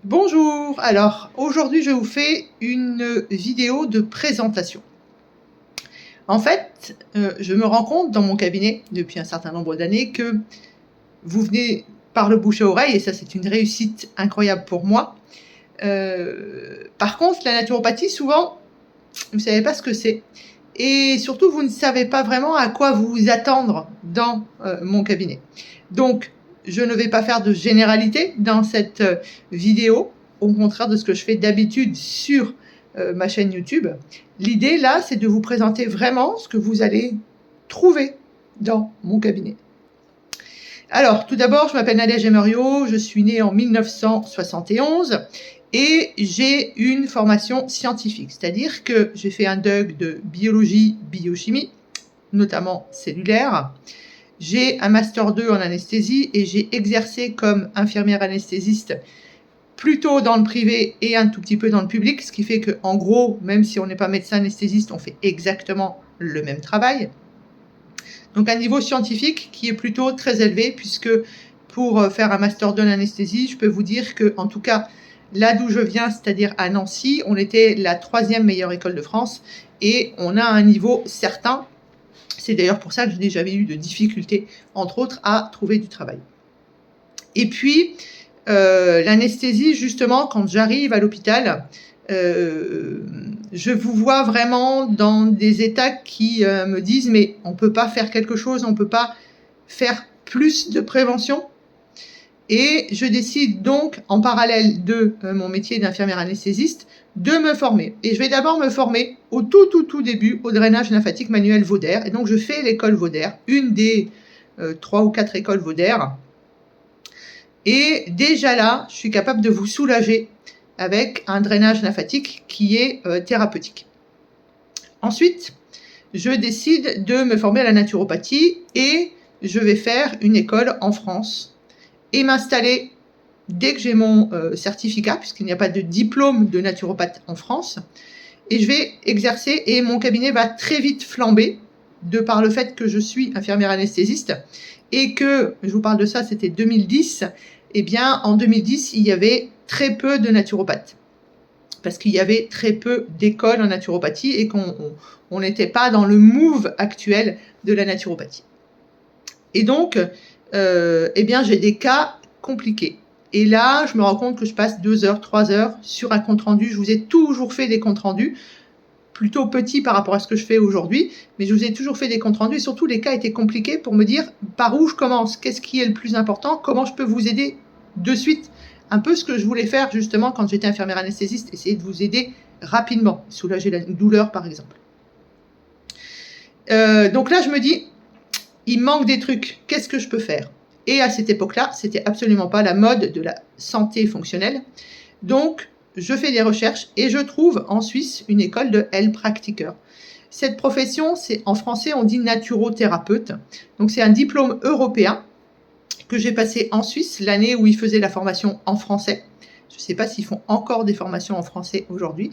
Bonjour, alors aujourd'hui je vous fais une vidéo de présentation. En fait, je me rends compte dans mon cabinet depuis un certain nombre d'années que vous venez par le bouche à oreille et ça c'est une réussite incroyable pour moi. Par contre, la naturopathie souvent, vous ne savez pas ce que c'est et surtout vous ne savez pas vraiment à quoi vous attendre dans mon cabinet. Donc, je ne vais pas faire de généralité dans cette vidéo, au contraire de ce que je fais d'habitude sur ma chaîne YouTube. L'idée là, c'est de vous présenter vraiment ce que vous allez trouver dans mon cabinet. Alors, tout d'abord, je m'appelle Nadège Emerio, je suis née en 1971 et j'ai une formation scientifique, c'est-à-dire que j'ai fait un DUG de biologie, biochimie, notamment cellulaire. J'ai un Master 2 en anesthésie et j'ai exercé comme infirmière anesthésiste plutôt dans le privé et un tout petit peu dans le public, ce qui fait qu'en gros, même si on n'est pas médecin anesthésiste, on fait exactement le même travail. Donc un niveau scientifique qui est plutôt très élevé, puisque pour faire un Master 2 en anesthésie, je peux vous dire que, en tout cas, là d'où je viens, c'est-à-dire à Nancy, on était la 3e meilleure école de France et on a un niveau certain. C'est d'ailleurs pour ça que je n'ai jamais eu de difficulté, entre autres, à trouver du travail. Et puis, l'anesthésie, justement, quand j'arrive à l'hôpital, je vous vois vraiment dans des états qui me disent « mais on ne peut pas faire quelque chose, on ne peut pas faire plus de prévention ». Et je décide donc, en parallèle de mon métier d'infirmière anesthésiste, de me former. Et je vais d'abord me former au tout début au drainage lymphatique manuel Vauder. Et donc je fais l'école Vauder, une des 3 ou 4 écoles Vauder. Et déjà là, je suis capable de vous soulager avec un drainage lymphatique qui est thérapeutique. Ensuite, je décide de me former à la naturopathie et je vais faire une école en France et m'installer dès que j'ai mon certificat, puisqu'il n'y a pas de diplôme de naturopathe en France. Et je vais exercer et mon cabinet va très vite flamber de par le fait que je suis infirmière anesthésiste et que, je vous parle de ça, c'était 2010, eh bien en 2010, il y avait très peu de naturopathes parce qu'il y avait très peu d'écoles en naturopathie et qu'on n'était pas dans le move actuel de la naturopathie. Et donc, eh bien, j'ai des cas compliqués. Et là, je me rends compte que je passe 2 heures, 3 heures sur un compte-rendu. Je vous ai toujours fait des comptes-rendus, plutôt petits par rapport à ce que je fais aujourd'hui, mais je vous ai toujours fait des comptes-rendus et surtout les cas étaient compliqués pour me dire par où je commence, qu'est-ce qui est le plus important, comment je peux vous aider de suite. Un peu ce que je voulais faire justement quand j'étais infirmière anesthésiste, essayer de vous aider rapidement, soulager la douleur par exemple. Donc là, je me dis, il manque des trucs, qu'est-ce que je peux faire? Et à cette époque-là, c'était absolument pas la mode de la santé fonctionnelle. Donc, je fais des recherches et je trouve en Suisse une école de Heilpraktiker. Cette profession, c'est en français, on dit naturothérapeute. Donc, c'est un diplôme européen que j'ai passé en Suisse l'année où ils faisaient la formation en français. Je ne sais pas s'ils font encore des formations en français aujourd'hui.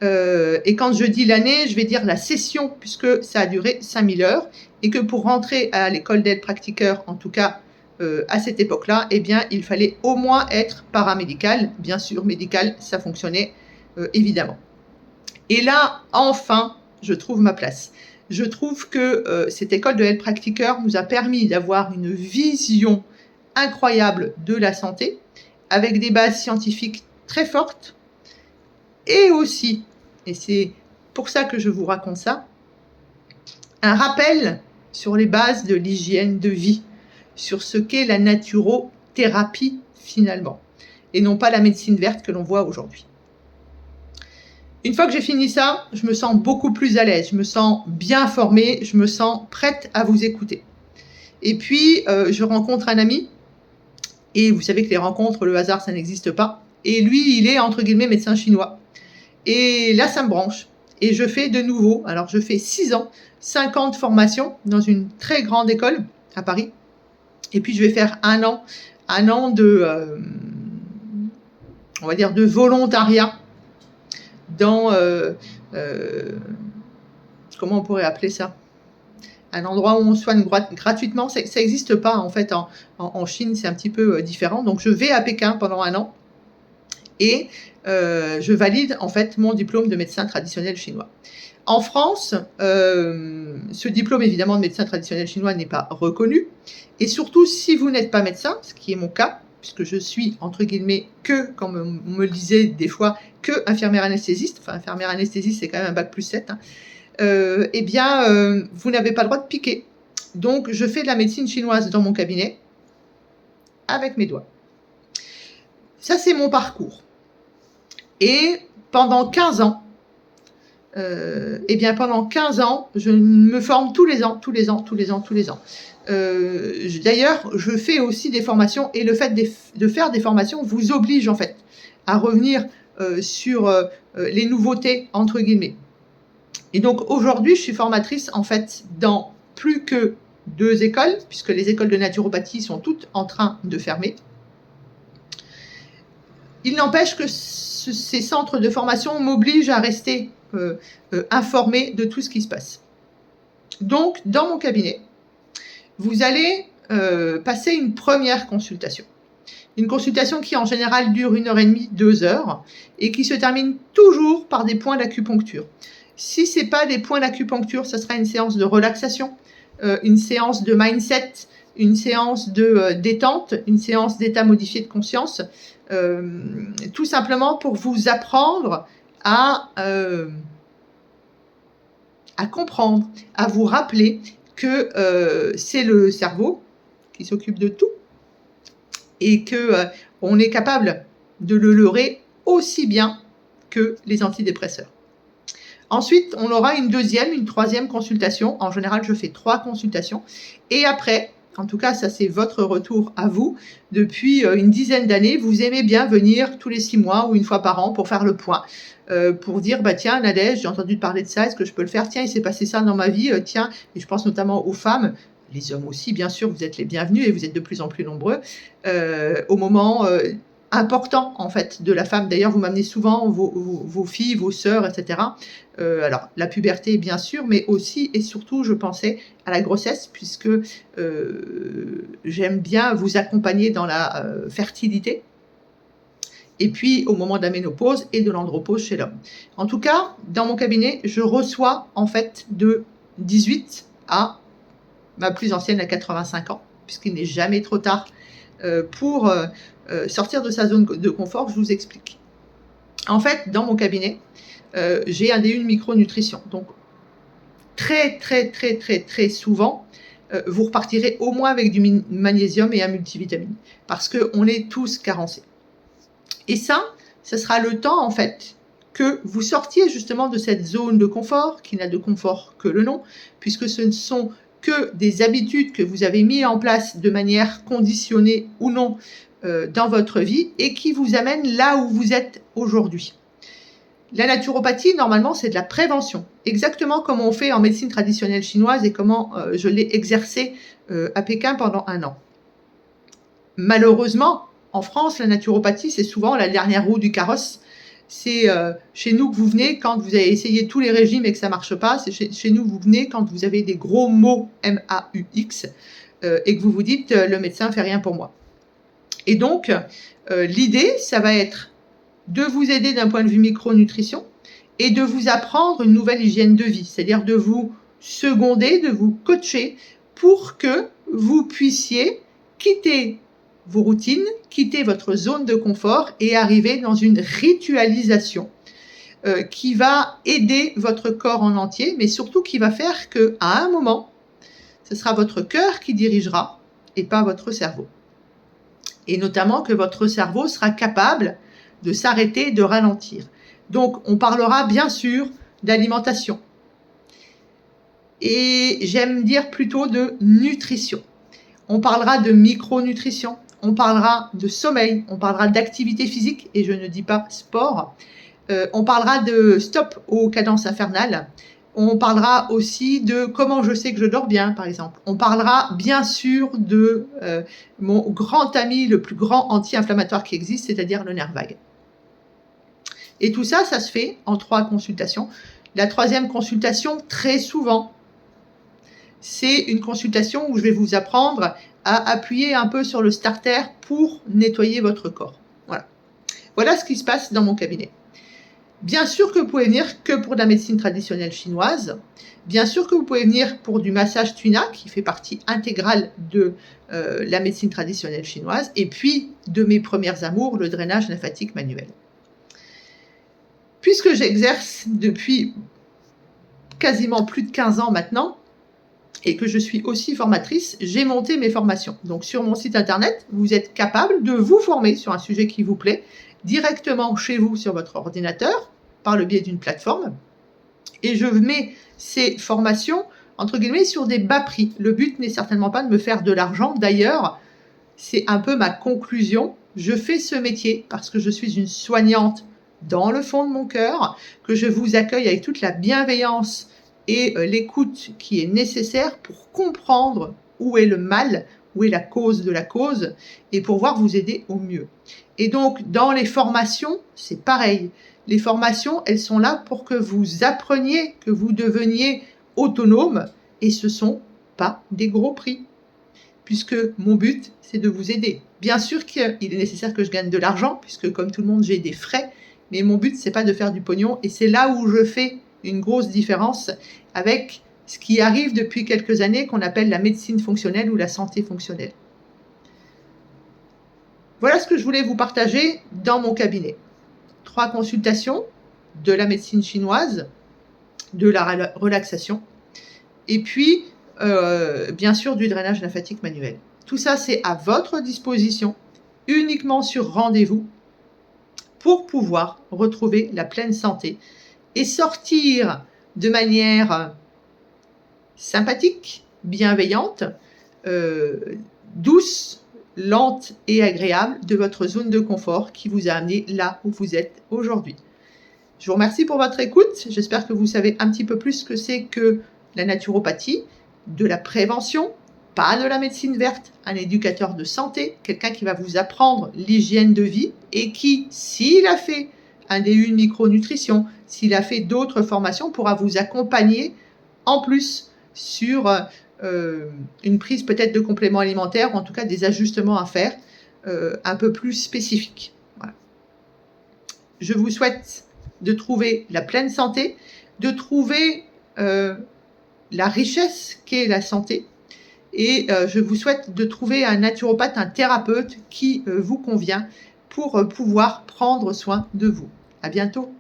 Et quand je dis l'année, je vais dire la session, puisque ça a duré 5000 heures, et que pour rentrer à l'école d'Heilpraktiker, en tout cas à cette époque-là, eh bien, il fallait au moins être paramédical. Bien sûr, médical, ça fonctionnait évidemment. Et là, enfin, je trouve ma place. Je trouve que cette école de Heilpraktiker nous a permis d'avoir une vision incroyable de la santé, avec des bases scientifiques très fortes, et aussi, et c'est pour ça que je vous raconte ça, un rappel sur les bases de l'hygiène de vie, sur ce qu'est la naturothérapie finalement, et non pas la médecine verte que l'on voit aujourd'hui. Une fois que j'ai fini ça, je me sens beaucoup plus à l'aise, je me sens bien formée, je me sens prête à vous écouter. Et puis, je rencontre un ami, et vous savez que les rencontres, le hasard, ça n'existe pas, et lui, il est entre guillemets médecin chinois. Et là, ça me branche. Et je fais de nouveau, alors je fais 6 ans, 50 formations dans une très grande école à Paris. Et puis je vais faire un an de, on va dire, de volontariat dans, comment on pourrait appeler ça? Un endroit où on soigne gratuitement. Ça n'existe pas en fait en Chine, c'est un petit peu différent. Donc je vais à Pékin pendant 1 an. et je valide en fait mon diplôme de médecin traditionnel chinois. En France, ce diplôme évidemment de médecin traditionnel chinois n'est pas reconnu, et surtout si vous n'êtes pas médecin, ce qui est mon cas, puisque je suis entre guillemets que, comme on me le disait des fois, que infirmière anesthésiste, enfin infirmière anesthésiste c'est quand même un bac plus 7, hein, eh bien vous n'avez pas le droit de piquer. Donc je fais de la médecine chinoise dans mon cabinet avec mes doigts. Ça c'est mon parcours. Et pendant 15 ans, eh bien pendant 15 ans, je me forme tous les ans. D'ailleurs, je fais aussi des formations, et le fait de faire des formations vous oblige en fait à revenir sur les nouveautés entre guillemets. Et donc aujourd'hui, je suis formatrice en fait dans plus que 2 écoles, puisque les écoles de naturopathie sont toutes en train de fermer. Il n'empêche que ces centres de formation m'obligent à rester informée de tout ce qui se passe. Donc, dans mon cabinet, vous allez passer une première consultation. Une consultation qui en général dure 1h30, 2 heures, et qui se termine toujours par des points d'acupuncture. Si ce n'est pas des points d'acupuncture, ça sera une séance de relaxation, une séance de mindset, une séance de détente, une séance d'état modifié de conscience, tout simplement pour vous apprendre à comprendre, à vous rappeler que c'est le cerveau qui s'occupe de tout, et que on est capable de le leurrer aussi bien que les antidépresseurs. Ensuite, on aura une deuxième, une troisième consultation. En général, je fais 3 consultations. Et après, en tout cas, ça c'est votre retour à vous, depuis une dizaine d'années, vous aimez bien venir tous les 6 mois ou une fois par an pour faire le point, pour dire, bah tiens, Nadège, j'ai entendu parler de ça, est-ce que je peux le faire? Tiens, il s'est passé ça dans ma vie, tiens, et je pense notamment aux femmes, les hommes aussi, bien sûr, vous êtes les bienvenus et vous êtes de plus en plus nombreux, au moment important en fait de la femme. D'ailleurs, vous m'amenez souvent vos filles, vos sœurs, etc. Alors, la puberté, bien sûr, mais aussi et surtout, je pensais à la grossesse, puisque j'aime bien vous accompagner dans la fertilité, et puis au moment de la ménopause et de l'andropause chez l'homme. En tout cas, dans mon cabinet, je reçois en fait de 18 à ma plus ancienne à 85 ans, puisqu'il n'est jamais trop tard pour sortir de sa zone de confort. Je vous explique. En fait, dans mon cabinet, j'ai un DU de micronutrition. Donc, très souvent, vous repartirez au moins avec du magnésium et un multivitamine, parce qu'on est tous carencés. Et ça sera le temps, en fait, que vous sortiez justement de cette zone de confort, qui n'a de confort que le nom, puisque ce ne sont que des habitudes que vous avez mises en place de manière conditionnée ou non dans votre vie, et qui vous amènent là où vous êtes aujourd'hui. La naturopathie, normalement, c'est de la prévention, exactement comme on fait en médecine traditionnelle chinoise et comment je l'ai exercé à Pékin pendant 1 an. Malheureusement, en France, la naturopathie, c'est souvent la dernière roue du carrosse. C'est chez nous que vous venez quand vous avez essayé tous les régimes et que ça ne marche pas. C'est chez nous que vous venez quand vous avez des gros mots MAUX et que vous vous dites le médecin ne fait rien pour moi. Et donc, l'idée, ça va être de vous aider d'un point de vue micronutrition et de vous apprendre une nouvelle hygiène de vie, c'est-à-dire de vous seconder, de vous coacher pour que vous puissiez quitter vos routines, quitter votre zone de confort et arriver dans une ritualisation qui va aider votre corps en entier, mais surtout qui va faire qu'à un moment, ce sera votre cœur qui dirigera et pas votre cerveau. Et notamment que votre cerveau sera capable de s'arrêter, de ralentir. Donc, on parlera bien sûr d'alimentation. Et j'aime dire plutôt de nutrition. On parlera de micronutrition, on parlera de sommeil, on parlera d'activité physique, et je ne dis pas sport. On parlera de stop aux cadences infernales. On parlera aussi de comment je sais que je dors bien, par exemple. On parlera bien sûr de mon grand ami, le plus grand anti-inflammatoire qui existe, c'est-à-dire le nerf vague. Et tout ça, ça se fait en 3 consultations. La 3e consultation, très souvent, c'est une consultation où je vais vous apprendre à appuyer un peu sur le starter pour nettoyer votre corps. Voilà. Voilà ce qui se passe dans mon cabinet. Bien sûr que vous pouvez venir que pour de la médecine traditionnelle chinoise. Bien sûr que vous pouvez venir pour du massage Tuna, qui fait partie intégrale de la médecine traditionnelle chinoise, et puis de mes premières amours, le drainage lymphatique manuel. Puisque j'exerce depuis quasiment plus de 15 ans maintenant, et que je suis aussi formatrice, j'ai monté mes formations. Donc sur mon site internet, vous êtes capable de vous former sur un sujet qui vous plaît, directement chez vous sur votre ordinateur, par le biais d'une plateforme. Et je mets ces formations, entre guillemets, sur des bas prix. Le but n'est certainement pas de me faire de l'argent. D'ailleurs, c'est un peu ma conclusion. Je fais ce métier parce que je suis une soignante dans le fond de mon cœur, que je vous accueille avec toute la bienveillance et l'écoute qui est nécessaire pour comprendre où est le mal, où est la cause de la cause, et pouvoir vous aider au mieux. Et donc, dans les formations, c'est pareil. Les formations, elles sont là pour que vous appreniez, que vous deveniez autonome, et ce ne sont pas des gros prix. Puisque mon but, c'est de vous aider. Bien sûr qu'il est nécessaire que je gagne de l'argent, puisque comme tout le monde, j'ai des frais, mais mon but, c'est pas de faire du pognon, et c'est là où je fais une grosse différence avec ce qui arrive depuis quelques années qu'on appelle la médecine fonctionnelle ou la santé fonctionnelle. Voilà ce que je voulais vous partager dans mon cabinet. 3 consultations, de la médecine chinoise, de la relaxation, et puis bien sûr du drainage lymphatique manuel. Tout ça, c'est à votre disposition, uniquement sur rendez-vous, pour pouvoir retrouver la pleine santé et sortir de manière sympathique, bienveillante, douce, lente et agréable de votre zone de confort qui vous a amené là où vous êtes aujourd'hui. Je vous remercie pour votre écoute. J'espère que vous savez un petit peu plus ce que c'est que la naturopathie, de la prévention, pas de la médecine verte, un éducateur de santé, quelqu'un qui va vous apprendre l'hygiène de vie et qui, s'il a fait un DU de micronutrition, s'il a fait d'autres formations, pourra vous accompagner en plus sur une prise peut-être de compléments alimentaires, ou en tout cas des ajustements à faire un peu plus spécifiques. Voilà. Je vous souhaite de trouver la pleine santé, de trouver la richesse qu'est la santé, et je vous souhaite de trouver un naturopathe, un thérapeute qui vous convient pour pouvoir prendre soin de vous. À bientôt.